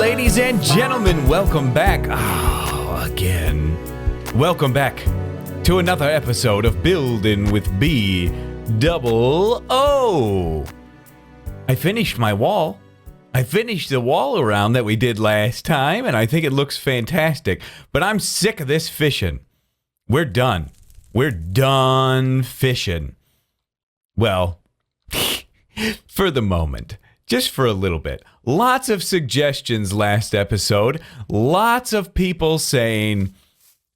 Ladies and gentlemen, welcome back. Again. Welcome back to another episode of Building with BdoubleO. I finished my wall. I finished the wall around that we did last time, and I think it looks fantastic. But I'm sick of this fishing. We're done. We're done fishing. Well, for the moment. Just for a little bit. Lots of suggestions last episode. Lots of people saying,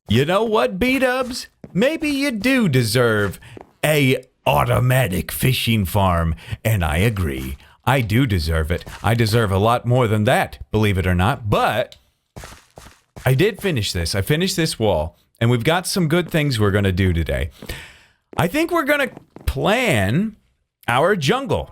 you know what, Bdubs? Maybe you do deserve a automatic fishing farm. And I agree. I do deserve it. I deserve a lot more than that, believe it or not. But I did finish this. I finished this wall. And we've got some good things we're going to do today. I think we're going to plan our jungle.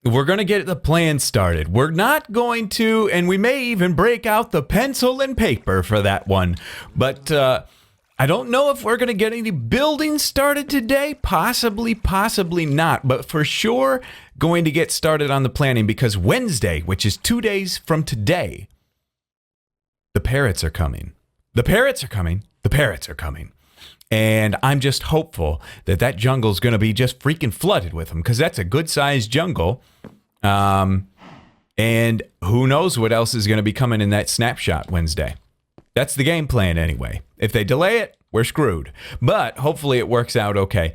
We're going to get the plan started. We're not going to, and we may even break out the pencil and paper for that one. But I don't know if we're going to get any building started today. Possibly, possibly not. But for sure, going to get started on the planning because Wednesday, which is 2 days from today, the parrots are coming. The parrots are coming. The parrots are coming. And I'm just hopeful that that jungle is going to be just freaking flooded with them because that's a good-sized jungle. And who knows what else is going to be coming in that snapshot Wednesday. That's the game plan anyway. If they delay it, we're screwed. But hopefully it works out okay.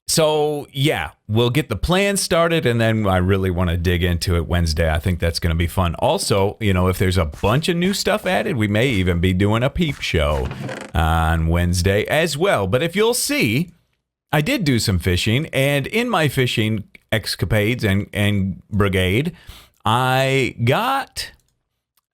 So, yeah, we'll get the plan started, and then I really want to dig into it Wednesday. I think that's going to be fun. Also, you know, if there's a bunch of new stuff added, we may even be doing a peep show on Wednesday as well. But if you'll see, I did do some fishing, and in my fishing escapades and brigade, I got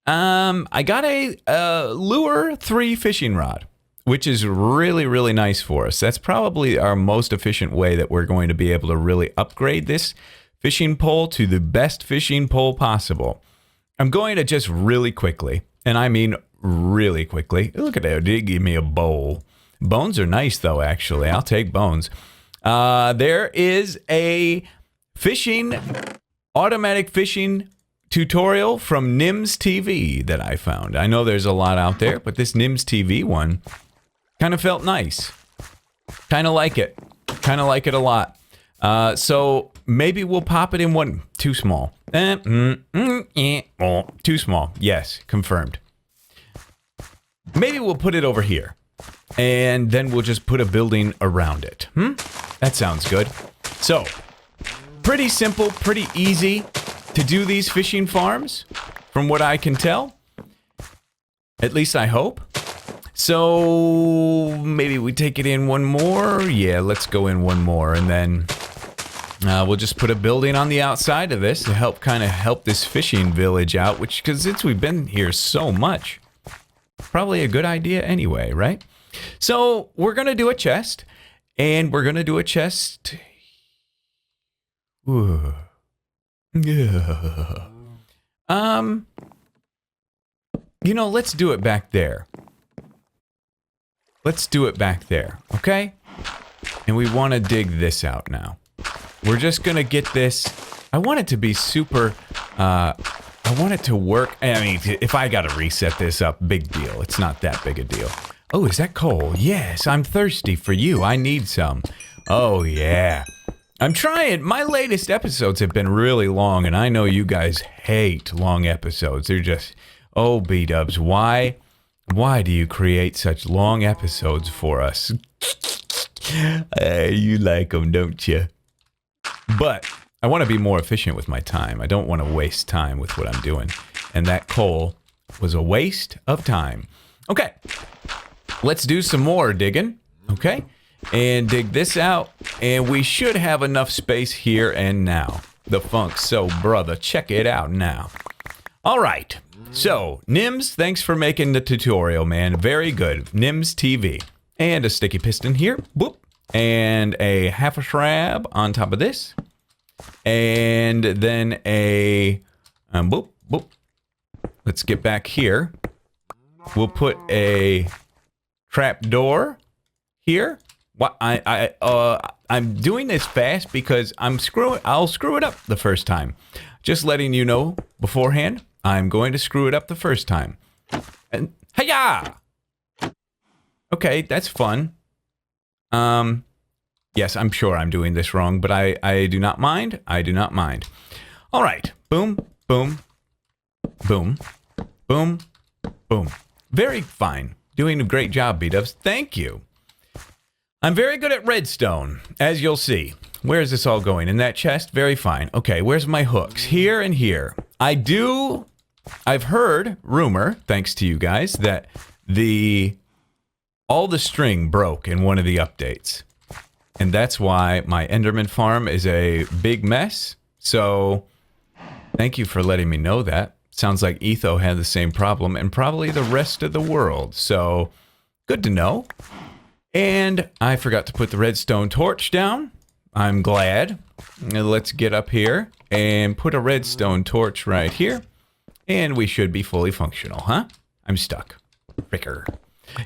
a Lure 3 fishing rod, which is really, really nice for us. That's probably our most efficient way that we're going to be able to really upgrade this fishing pole to the best fishing pole possible. I'm going to just really quickly, and I mean really quickly. Look at that, they give me a bowl. Bones are nice though, actually. I'll take bones. There is a automatic fishing tutorial from Nims TV that I found. I know there's a lot out there, but this Nims TV one kind of felt nice. Kind of like it. Kind of like it a lot. So maybe we'll pop it in one. Too small. Too small. Yes, confirmed. Maybe we'll put it over here. And then we'll just put a building around it. That sounds good. So, pretty simple, pretty easy to do these fishing farms, from what I can tell. At least I hope. So maybe we take it in one more. Yeah, let's go in one more. And then we'll just put a building on the outside of this to help this fishing village out, which, because since we've been here so much, probably a good idea anyway, right? So we're going to do a chest, and we're going to do a chest. Ooh. Yeah. You know, let's do it back there. Let's do it back there, okay? And we want to dig this out now. We're just going to get this. I want it to be super, I want it to work. I mean, if I got to reset this up, big deal. It's not that big a deal. Oh, is that coal? Yes, I'm thirsty for you. I need some. Oh, yeah. I'm trying. My latest episodes have been really long, and I know you guys hate long episodes. They're just, oh, Bdubs, why do you create such long episodes for us? You like them, don't you? But I want to be more efficient with my time. I don't want to waste time with what I'm doing. And that coal was a waste of time. Okay, let's do some more digging, okay? And dig this out, and we should have enough space here and now. The funk, so brother, check it out now. All right. So, Nims, thanks for making the tutorial, man. Very good. Nims TV. And a sticky piston here. Boop. And a half a shrab on top of this. And then a... boop, boop. Let's get back here. We'll put a trap door here. What? I'm doing this fast because I'll screw it up the first time. Just letting you know beforehand, I'm going to screw it up the first time. And hiya! Okay, that's fun. Yes, I'm sure I'm doing this wrong, but I do not mind. I do not mind. All right. Boom, boom, boom, boom, boom. Very fine. Doing a great job, Bdubs. Thank you. I'm very good at redstone, as you'll see. Where is this all going? In that chest? Very fine. Okay, where's my hooks? Here and here. I've heard rumor, thanks to you guys, that all the string broke in one of the updates. And that's why my Enderman farm is a big mess. So, thank you for letting me know that. Sounds like Etho had the same problem, and probably the rest of the world. So, good to know. And I forgot to put the redstone torch down. I'm glad. Let's get up here and put a redstone torch right here. And we should be fully functional, huh? I'm stuck. Fricker.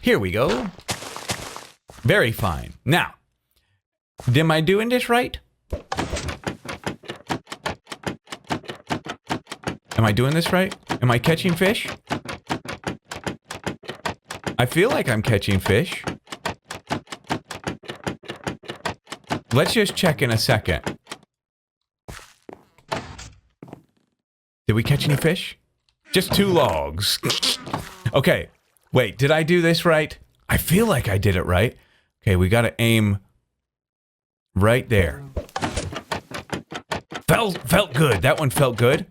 Here we go. Very fine. Now, am I doing this right? Am I doing this right? Am I catching fish? I feel like I'm catching fish. Let's just check in a second. Did we catch any fish? Just 2 logs. Okay. Wait, did I do this right? I feel like I did it right. Okay, we gotta aim right there. Felt good. That one felt good.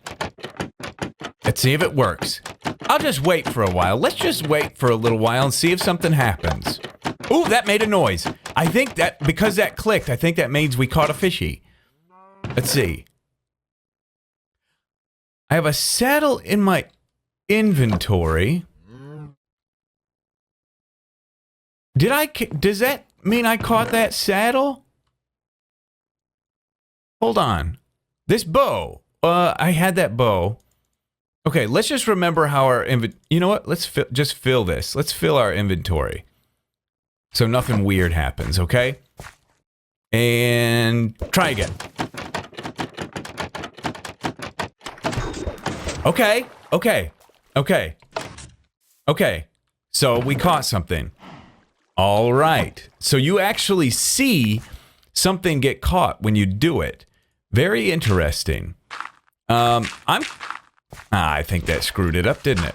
Let's see if it works. I'll just wait for a while. Let's just wait for a little while and see if something happens. Ooh, that made a noise. I think that, because that clicked, I think that means we caught a fishy. Let's see. I have a saddle in my inventory. Does that mean I caught that saddle? Hold on. This bow. I had that bow. Okay, let's just remember how our you know what? Let's just fill this. Let's fill our inventory. So nothing weird happens, okay? And try again. Okay. So we caught something. All right. So you actually see something get caught when you do it. Very interesting. I think that screwed it up, didn't it?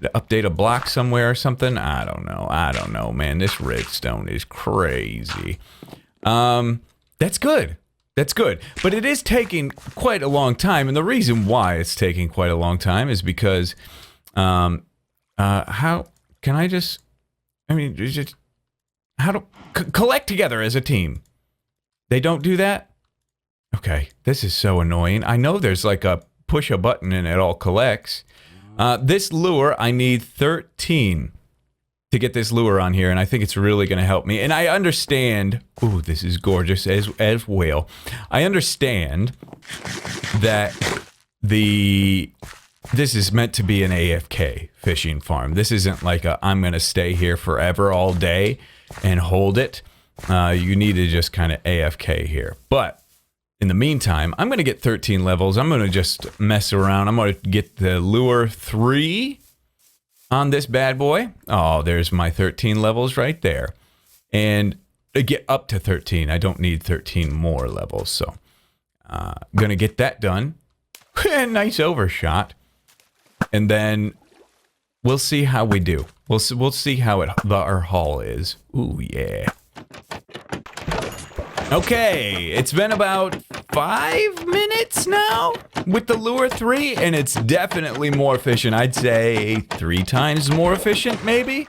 To update a block somewhere or something? I don't know, man. This redstone is crazy. That's good. But it is taking quite a long time, and the reason why it's taking quite a long time is because, how can I just, how to collect together as a team. They don't do that? Okay, this is so annoying. I know there's like a push a button and it all collects. This lure, I need 13 to get this lure on here, and I think it's really going to help me. And I understand, ooh, this is gorgeous as well. I understand that this is meant to be an AFK fishing farm. This isn't like I'm going to stay here forever all day and hold it. You need to just kind of AFK here. But in the meantime, I'm going to get 13 levels. I'm going to just mess around. I'm going to get the lure 3 on this bad boy. Oh, there's my 13 levels right there. And to get up to 13, I don't need 13 more levels. So I'm going to get that done. Nice overshot. And then we'll see how we do. We'll see how our haul is. Ooh, yeah. Okay, it's been about 5 minutes now with the lure 3, and it's definitely more efficient. I'd say 3 times more efficient, maybe?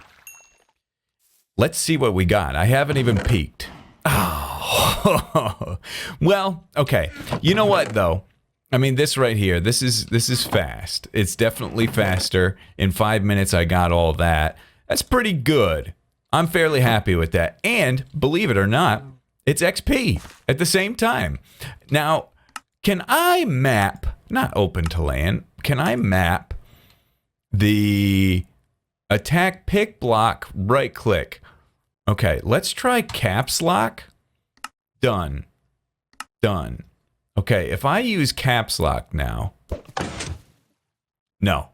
Let's see what we got. I haven't even peeked. Oh, well, okay. You know what, though? I mean, this right here, this is fast. It's definitely faster. In 5 minutes, I got all that. That's pretty good. I'm fairly happy with that. And, believe it or not, it's XP at the same time. Now, can I map, not open to land, can I map the attack pick block right click? Okay, let's try caps lock. Done. Done. Okay, if I use caps lock now... No.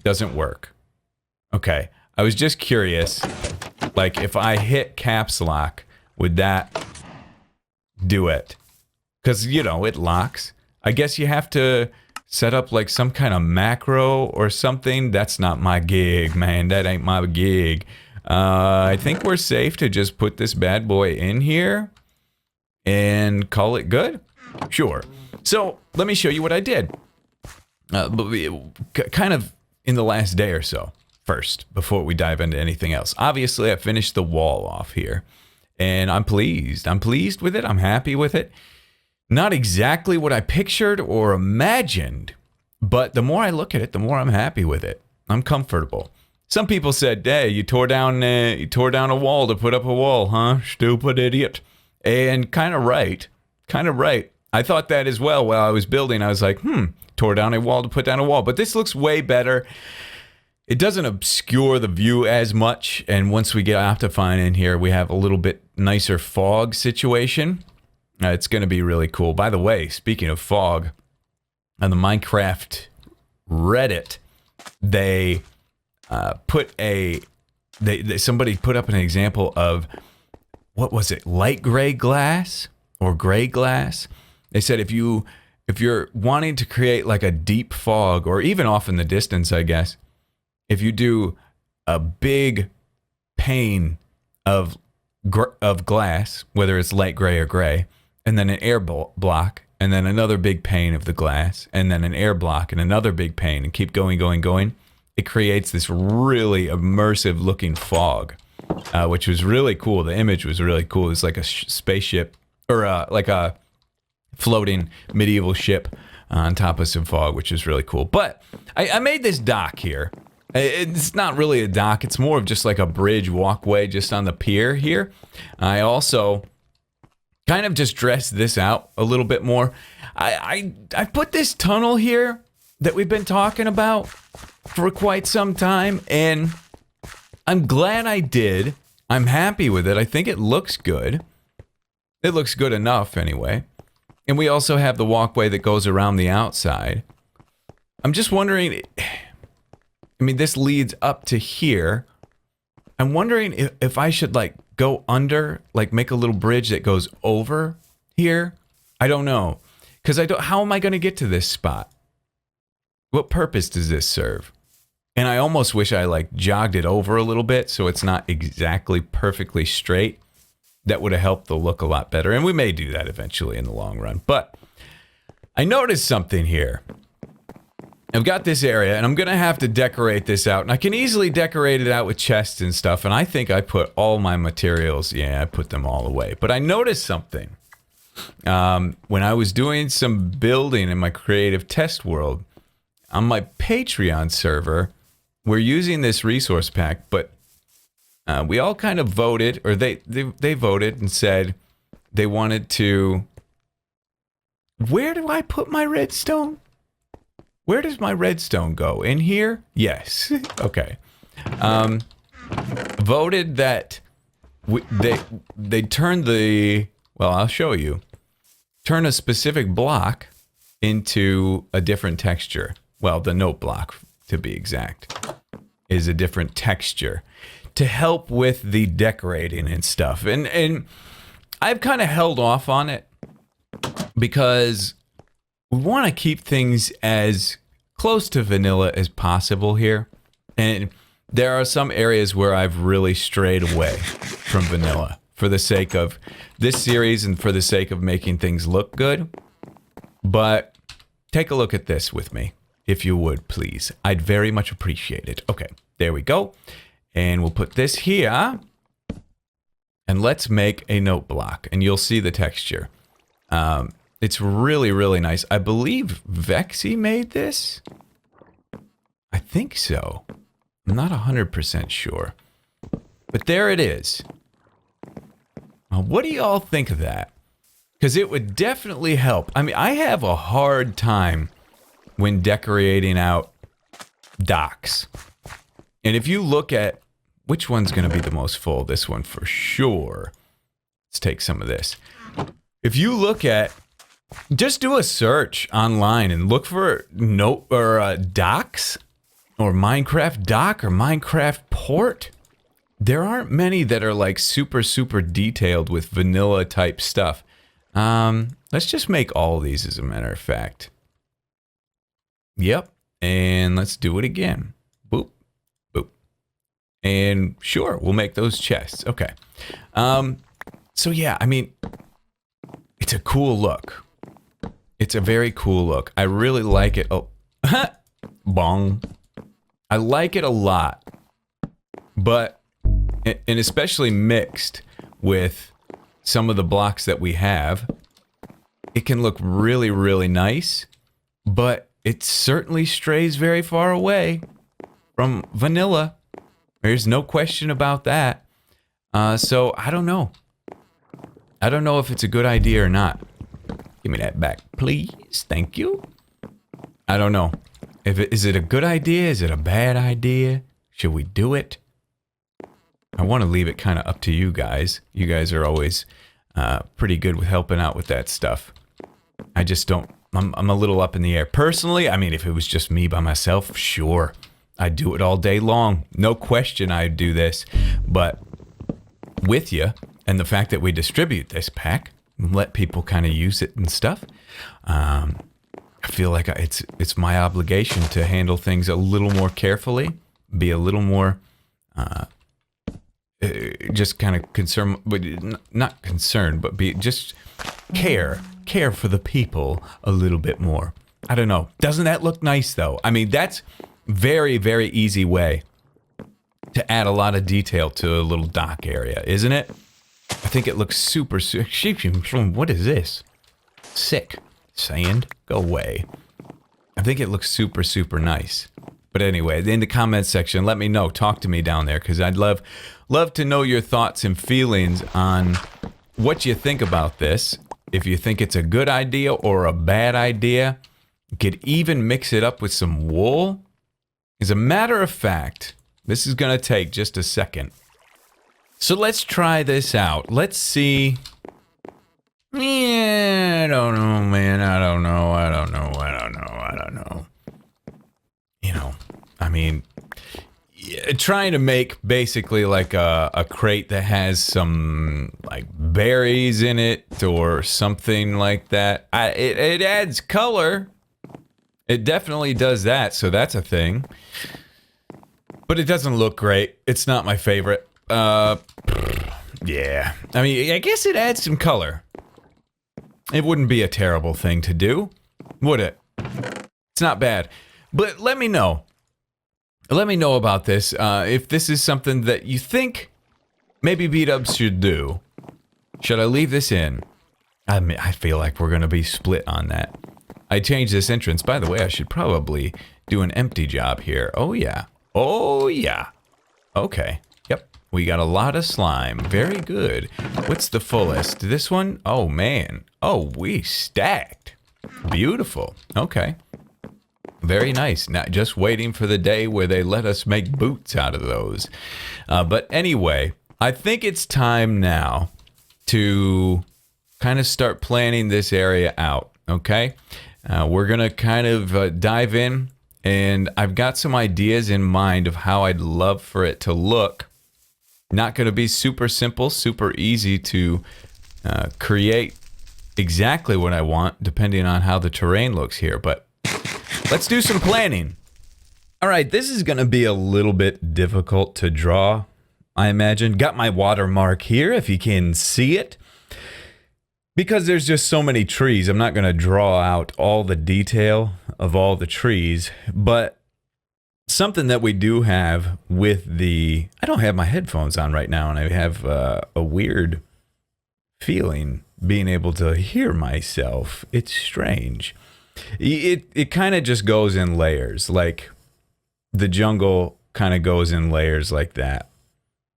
Doesn't work. Okay, I was just curious. Like, if I hit caps lock, would that do it? Because, you know, it locks. I guess you have to set up, like, some kind of macro or something. That's not my gig, man. That ain't my gig. I think we're safe to just put this bad boy in here and call it good. Sure. So, let me show you what I did. Kind of in the last day or so. First, before we dive into anything else. Obviously, I finished the wall off here. And I'm pleased. I'm pleased with it. I'm happy with it. Not exactly what I pictured or imagined. But the more I look at it, the more I'm happy with it. I'm comfortable. Some people said, hey, you tore down a wall to put up a wall, huh? Stupid idiot. And kind of right. Kind of right. I thought that as well while I was building. I was like, tore down a wall to put down a wall. But this looks way better. It doesn't obscure the view as much, and once we get Optifine in here, we have a little bit nicer fog situation. It's going to be really cool. By the way, speaking of fog, on the Minecraft Reddit, they somebody put up an example of, what was it, light gray glass or gray glass? They said if you're wanting to create like a deep fog, or even off in the distance, I guess, if you do a big pane of glass, whether it's light gray or gray, and then an air block, and then another big pane of the glass, and then an air block, and another big pane, and keep going, it creates this really immersive looking fog, which was really cool. The image was really cool. It was like a spaceship, or like a floating medieval ship on top of some fog, which is really cool. But I made this dock here. It's not really a dock. It's more of just like a bridge walkway just on the pier here. I also kind of just dressed this out a little bit more. I put this tunnel here that we've been talking about for quite some time, and I'm glad I did. I'm happy with it. I think it looks good. It looks good enough anyway. And we also have the walkway that goes around the outside. I'm just wondering... I mean, this leads up to here. I'm wondering if I should, like, go under, like, make a little bridge that goes over here. I don't know. Because how am I going to get to this spot? What purpose does this serve? And I almost wish I, like, jogged it over a little bit so it's not exactly perfectly straight. That would have helped the look a lot better. And we may do that eventually in the long run. But I noticed something here. I've got this area, and I'm going to have to decorate this out. And I can easily decorate it out with chests and stuff. And I think I put all my materials, yeah, I put them all away. But I noticed something. When I was doing some building in my creative test world, on my Patreon server, we're using this resource pack, but we all kind of voted, or they voted and said they wanted to... Where do I put my redstone? Where does my redstone go? In here? Yes. Okay. Voted that they turned the... Well, I'll show you. Turn a specific block into a different texture. Well, the note block, to be exact, is a different texture to help with the decorating and stuff. And I've kind of held off on it because we want to keep things as close to vanilla as possible here. And there are some areas where I've really strayed away from vanilla for the sake of this series and for the sake of making things look good. But take a look at this with me, if you would, please. I'd very much appreciate it. Okay, there we go. And we'll put this here. And let's make a note block. And you'll see the texture. It's really, really nice. I believe Vexy made this. I think so. I'm not 100% sure. But there it is. What do y'all think of that? Because it would definitely help. I mean, I have a hard time when decorating out docks. And if you look at which one's going to be the most full, this one for sure. Let's take some of this. If you look at, just do a search online and look for docks or Minecraft dock or Minecraft port. There aren't many that are like super detailed with vanilla type stuff. Let's just make all of these as a matter of fact. Yep. And let's do it again. Boop, boop. And sure, we'll make those chests. Okay. So yeah, I mean, it's a cool look. It's a very cool look. I really like it. Oh, bong. I like it a lot. But, and especially mixed with some of the blocks that we have, it can look really nice, but it certainly strays very far away from vanilla. There's no question about that. So I don't know. I don't know if it's a good idea or not. Give me that back, please. Thank you. I don't know. Is it a good idea? Is it a bad idea? Should we do it? I want to leave it kind of up to you guys. You guys are always pretty good with helping out with that stuff. I just don't. I'm a little up in the air. Personally, I mean, if it was just me by myself, sure. I'd do it all day long. No question I'd do this. But with you, and the fact that we distribute this pack, let people kind of use it and stuff, I feel like it's my obligation to handle things a little more carefully, be a little more just kind of concerned, but not concerned, but be just care for the people a little bit more. I don't know. Doesn't that look nice though? I mean, that's very easy way to add a lot of detail to a little dock area, isn't it? I think it looks super. What is this? Sick. Sand? Go away. I think it looks super nice. But anyway, in the comments section, let me know. Talk to me down there, because I'd love to know your thoughts and feelings on what you think about this. If you think it's a good idea or a bad idea, you could even mix it up with some wool. As a matter of fact, this is going to take just a second. So let's try this out. Let's see. Yeah, I don't know, man. I don't know. You know, I mean, trying to make basically like a crate that has some like berries in it or something like that. It adds color. It definitely does that, so that's a thing. But it doesn't look great. It's not my favorite. Yeah. I mean, I guess it adds some color. It wouldn't be a terrible thing to do, would it? It's not bad. But let me know. Let me know about this. If this is something that you think maybe Bdubs should do. Should I leave this in? I mean, I feel like we're going to be split on that. I changed this entrance. By the way, I should probably do an empty job here. Oh, yeah. Oh, yeah. Okay. Yep. We got a lot of slime. Very good. What's the fullest? This one? Oh, man. Oh, we stacked. Beautiful. Okay. Very nice. Now, just waiting for the day where they let us make boots out of those. But anyway, I think it's time now to kind of start planning this area out, okay? We're going to kind of dive in, and I've got some ideas in mind of how I'd love for it to look. Not going to be super simple, super easy to create exactly what I want, depending on how the terrain looks here, but let's do some planning. All right, this is going to be a little bit difficult to draw, I imagine. Got my watermark here, if you can see it. Because there's just so many trees, I'm not going to draw out all the detail of all the trees. But something that we do have with the... I don't have my headphones on right now, and I have a weird feeling being able to hear myself. It's strange. It kind of just goes in layers, like the jungle kind of goes in layers like that.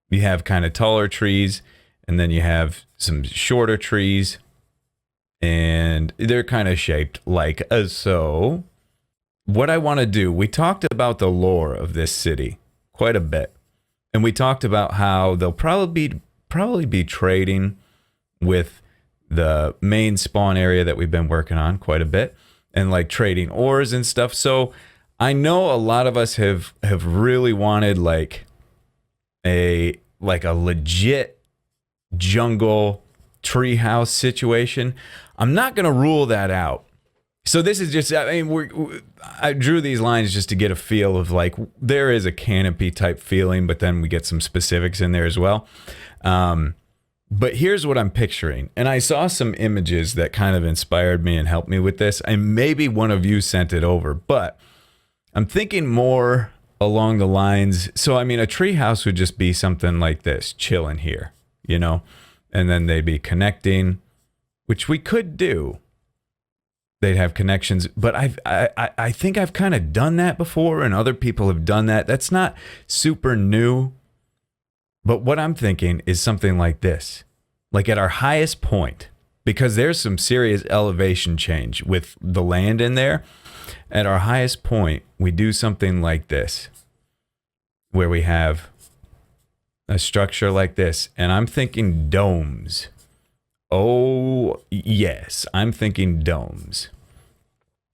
You have kind of taller trees, and then you have some shorter trees, and they're kind of shaped like so. What I want to do, we talked about the lore of this city quite a bit, and we talked about how they'll probably be trading with the main spawn area that we've been working on quite a bit, and like trading ores and stuff. So I know a lot of us have really wanted like a legit jungle treehouse situation. I'm not gonna rule that out. So this is just, I mean, I drew these lines just to get a feel of like, there is a canopy type feeling, but then we get some specifics in there as well. But here's what I'm picturing. And I saw some images that kind of inspired me and helped me with this. And maybe one of you sent it over, but I'm thinking more along the lines. So, I mean, a treehouse would just be something like this, chilling here, you know, and then they'd be connecting, which we could do. They'd have connections, but I think I've kind of done that before, and other people have done that. That's not super new, but what I'm thinking is something like this, like at our highest point, because there's some serious elevation change with the land in there. At our highest point, we do something like this, where we have a structure like this, and I'm thinking domes. Oh, yes, I'm thinking domes.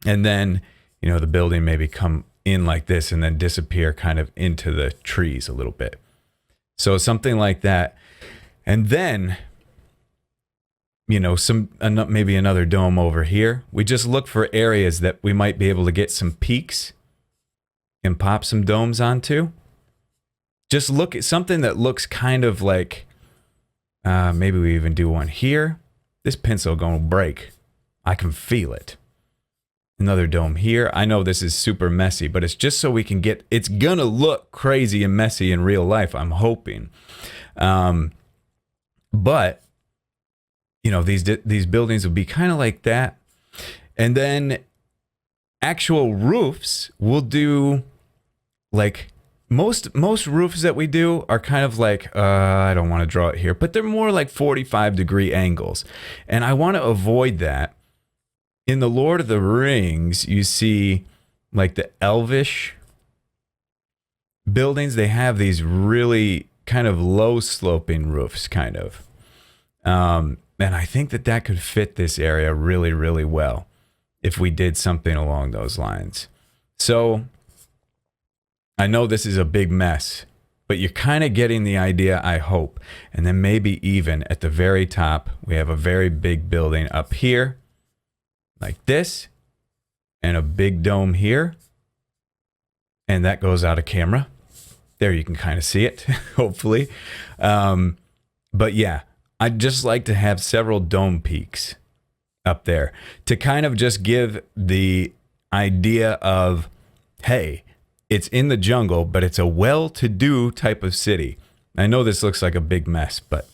And then, you know, the building maybe come in like this and then disappear kind of into the trees a little bit. So something like that. And then, you know, maybe another dome over here. We just look for areas that we might be able to get some peaks and pop some domes onto. Just look at something that looks kind of like, maybe we even do one here. This pencil gonna break. I can feel it. Another dome here. I know this is super messy, but it's just so we can get, it's gonna look crazy and messy in real life, I'm hoping. But, you know, these buildings will be kind of like that. And then actual roofs, we'll do like, most roofs that we do are kind of like, I don't want to draw it here, but they're more like 45-degree angles. And I want to avoid that. In the Lord of the Rings, you see like the elvish buildings, they have these really kind of low sloping roofs kind of. And I think that could fit this area really, really well if we did something along those lines. So I know this is a big mess, but you're kind of getting the idea, I hope. And then maybe even at the very top, we have a very big building up here, like this, and a big dome here. And that goes out of camera. There you can kind of see it, hopefully. But yeah, I'd just like to have several dome peaks up there to kind of just give the idea of, hey, it's in the jungle, but it's a well-to-do type of city. I know this looks like a big mess, but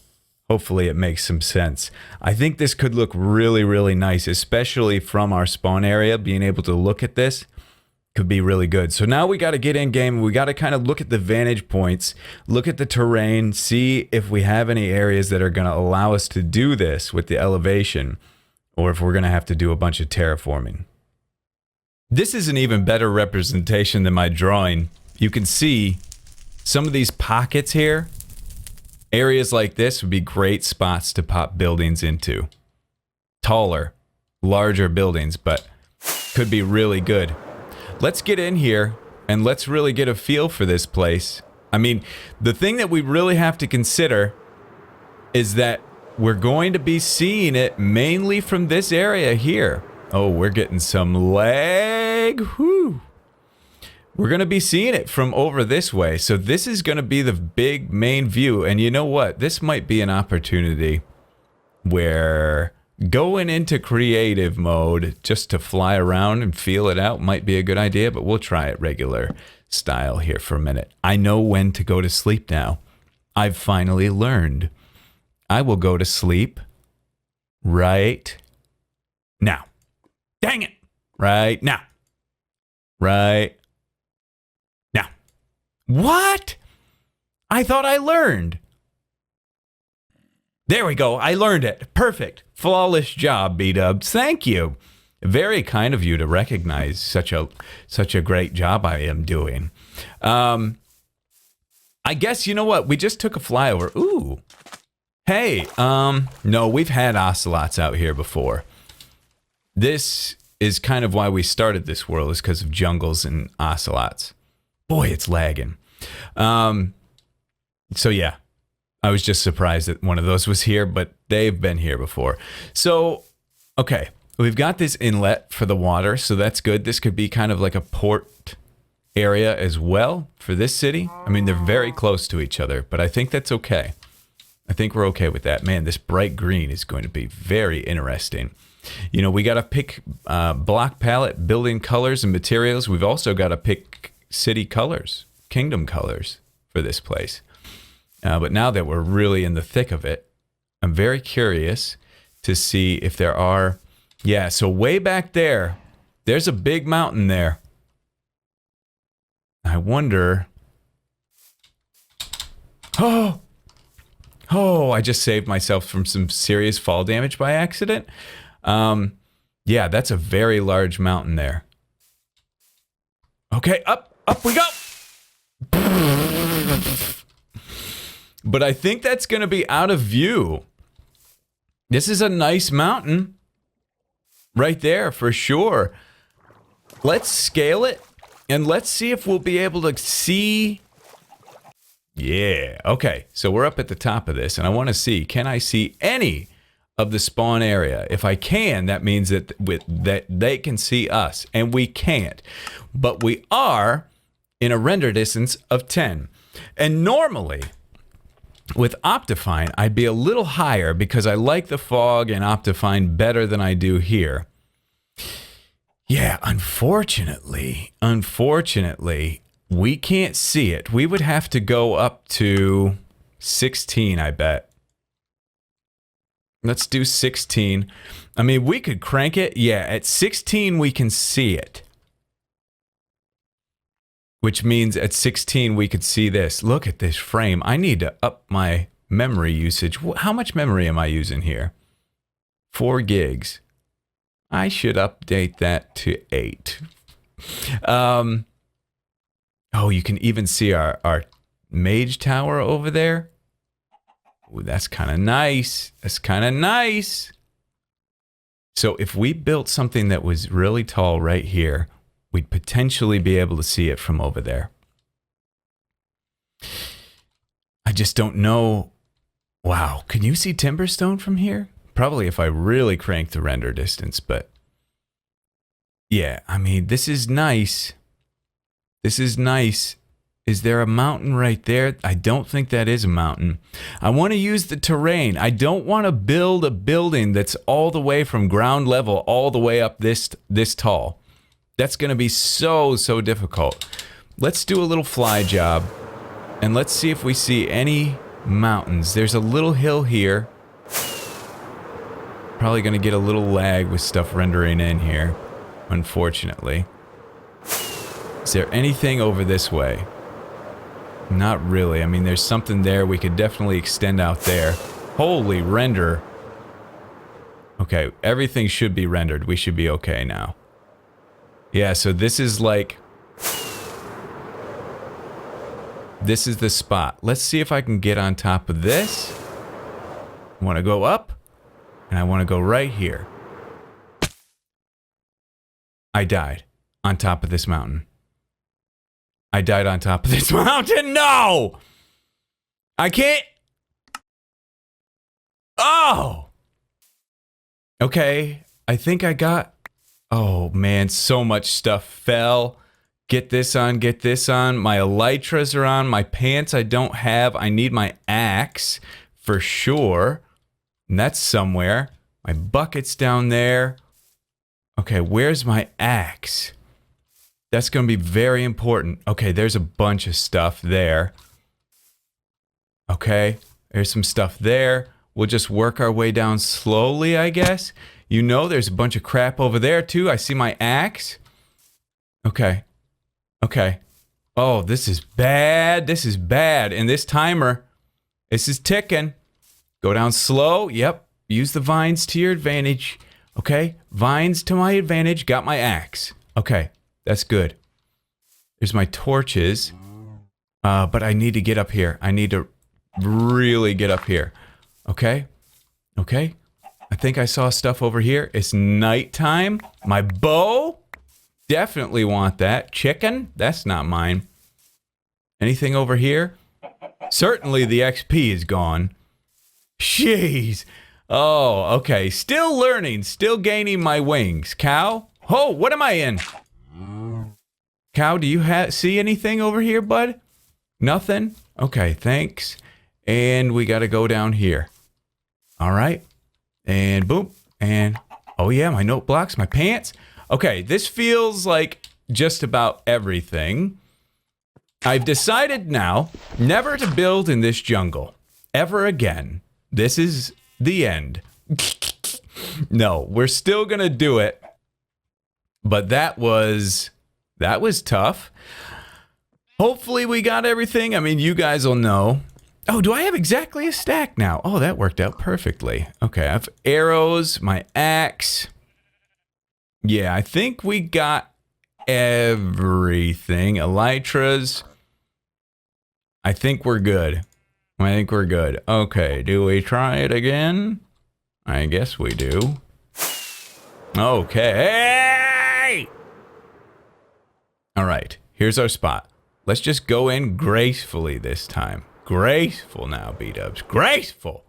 hopefully it makes some sense. I think this could look really, really nice, especially from our spawn area. Being able to look at this could be really good. So now we got to get in game. We got to kind of look at the vantage points, look at the terrain, see if we have any areas that are going to allow us to do this with the elevation, or if we're going to have to do a bunch of terraforming. This is an even better representation than my drawing. You can see some of these pockets here. Areas like this would be great spots to pop buildings into. Taller, larger buildings, but could be really good. Let's get in here and let's really get a feel for this place. I mean, the thing that we really have to consider is that we're going to be seeing it mainly from this area here. Oh, we're getting some lag. Whew. We're going to be seeing it from over this way. So this is going to be the big main view. And you know what? This might be an opportunity where going into creative mode just to fly around and feel it out might be a good idea, but we'll try it regular style here for a minute. I know when to go to sleep now. I've finally learned. I will go to sleep right now. Dang it. Right now. Right now. What? I thought I learned. There we go. I learned it. Perfect. Flawless job, Bdubs. Thank you. Very kind of you to recognize such a great job I am doing. I guess, you know what? We just took a flyover. Ooh. Hey, no, we've had ocelots out here before. This is kind of why we started this world, is because of jungles and ocelots. Boy, it's lagging. So yeah, I was just surprised that one of those was here, but they've been here before. So, okay, we've got this inlet for the water, so that's good. This could be kind of like a port area as well for this city. I mean, they're very close to each other, but I think that's okay. I think we're okay with that. Man, this bright green is going to be very interesting. You know, we got to pick block palette, building colors and materials. We've also got to pick city colors, kingdom colors for this place. But now that we're really in the thick of it, I'm very curious to see if there are... Yeah, so way back there, there's a big mountain there. I wonder... Oh, I just saved myself from some serious fall damage by accident. Yeah, that's a very large mountain there. Okay, up we go. But I think that's going to be out of view. This is a nice mountain right there for sure. Let's scale it and let's see if we'll be able to see... Yeah, okay, so we're up at the top of this, and I want to see, can I see any of the spawn area? If I can, that means that that they can see us, and we can't. But we are in a render distance of 10. And normally, with Optifine, I'd be a little higher because I like the fog and Optifine better than I do here. Yeah, unfortunately, we can't see it. We would have to go up to 16, I bet. Let's do 16. I mean, we could crank it. Yeah, at 16, we can see it. Which means at 16, we could see this. Look at this frame. I need to up my memory usage. How much memory am I using here? 4 gigs. I should update that to 8. Oh, you can even see our mage tower over there. Ooh, that's kind of nice. That's kind of nice. So if we built something that was really tall right here, we'd potentially be able to see it from over there. I just don't know. Wow, can you see Timberstone from here? Probably if I really crank the render distance, but yeah, I mean, this is nice. This is nice. Is there a mountain right there? I don't think that is a mountain. I want to use the terrain. I don't want to build a building that's all the way from ground level all the way up this tall. That's going to be so difficult. Let's do a little fly job and let's see if we see any mountains. There's a little hill here. Probably going to get a little lag with stuff rendering in here, unfortunately. Is there anything over this way? Not really. I mean, there's something there. We could definitely extend out there. Holy render. Okay, everything should be rendered. We should be okay now. Yeah, so this is like... This is the spot. Let's see if I can get on top of this. I want to go up, and I want to go right here. I died on top of this mountain. I died on top of this mountain. No! I can't. Oh! Okay. I think I got... Oh, man. So much stuff fell. Get this on. Get this on. My elytras are on. My pants I don't have. I need my axe for sure. And that's somewhere. My bucket's down there. Okay, where's my axe? That's going to be very important. Okay, there's a bunch of stuff there. Okay, there's some stuff there. We'll just work our way down slowly, I guess. You know, there's a bunch of crap over there, too. I see my axe. Okay. Okay. Oh, this is bad. This is bad. And this timer, this is ticking. Go down slow. Yep. Use the vines to your advantage. Okay. Vines to my advantage. Got my axe. Okay. That's good. There's my torches. But I need to get up here. I need to really get up here. Okay. Okay. I think I saw stuff over here. It's nighttime. My bow. Definitely want that. Chicken. That's not mine. Anything over here? Certainly the XP is gone. Jeez. Oh, okay. Still learning. Still gaining my wings. Cow? Oh, what am I in? Cow, do you see anything over here, bud? Nothing? Okay, thanks. And we got to go down here. All right. And boom. And, oh yeah, my note blocks, my pants. Okay, this feels like just about everything. I've decided now never to build in this jungle ever again. This is the end. No, we're still going to do it. But that was tough. Hopefully we got everything. I mean, you guys will know. Oh, do I have exactly a stack now? Oh, that worked out perfectly. Okay, I have arrows, my axe. Yeah, I think we got everything. Elytras. I think we're good. I think we're good. Okay, do we try it again? I guess we do. Okay. All right, here's our spot. Let's just go in gracefully this time. Graceful now, Bdubs. Graceful.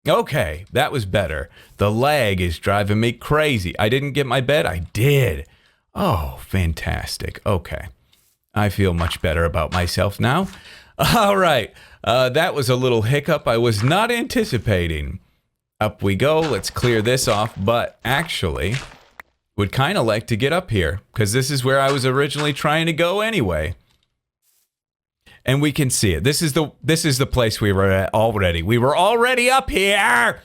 Okay, that was better. The lag is driving me crazy. I didn't get my bed. I did. Oh, fantastic. Okay. I feel much better about myself now. All right. That was a little hiccup I was not anticipating. Up we go. Let's clear this off. But actually, would kind of like to get up here because this is where I was originally trying to go anyway. And we can see it. This is the place we were at already. We were already up here.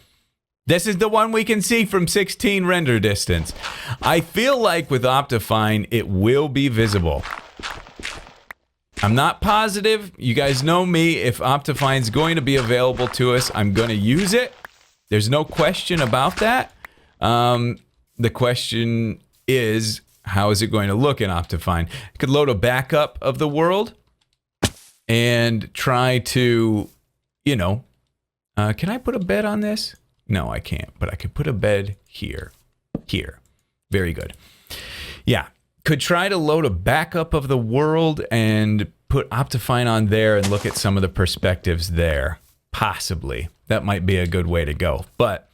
This is the one we can see from 16 render distance. I feel like with Optifine, it will be visible. I'm not positive. You guys know me. If Optifine's going to be available to us, I'm going to use it. There's no question about that. The question is, how is it going to look in Optifine? I could load a backup of the world and try to, you know, can I put a bed on this? No, I can't, but I could put a bed here. Here. Very good. Yeah. Could try to load a backup of the world and put Optifine on there and look at some of the perspectives there. Possibly. That might be a good way to go. But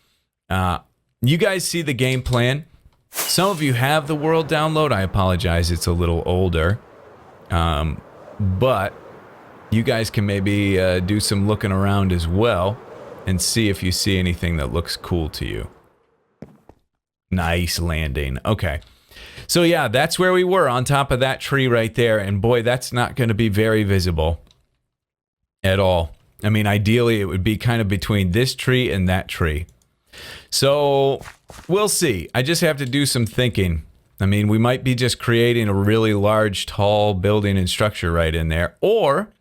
you guys see the game plan. Some of you have the world download. I apologize. It's a little older. But you guys can maybe do some looking around as well and see if you see anything that looks cool to you. Nice landing. Okay. So yeah, that's where we were, on top of that tree right there. And boy, that's not going to be very visible at all. I mean, ideally, it would be kind of between this tree and that tree. So we'll see. I just have to do some thinking. I mean, we might be just creating a really large, tall building and structure right in there, or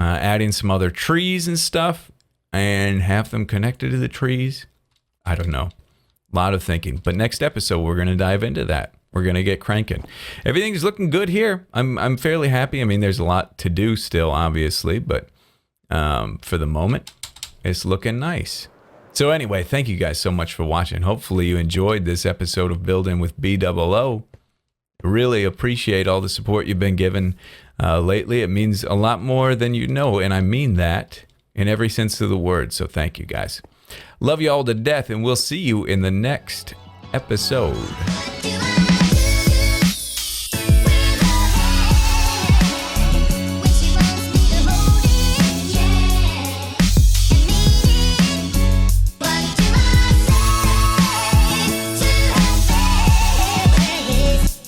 adding some other trees and stuff and have them connected to the trees. I don't know. A lot of thinking. But next episode, we're going to dive into that. We're going to get cranking. Everything's looking good here. I'm fairly happy. I mean, there's a lot to do still, obviously, but for the moment, it's looking nice. So anyway, thank you guys so much for watching. Hopefully you enjoyed this episode of Building with BdoubleO. Really appreciate all the support you've been given lately. It means a lot more than you know, and I mean that in every sense of the word. So thank you guys. Love you all to death, and we'll see you in the next episode.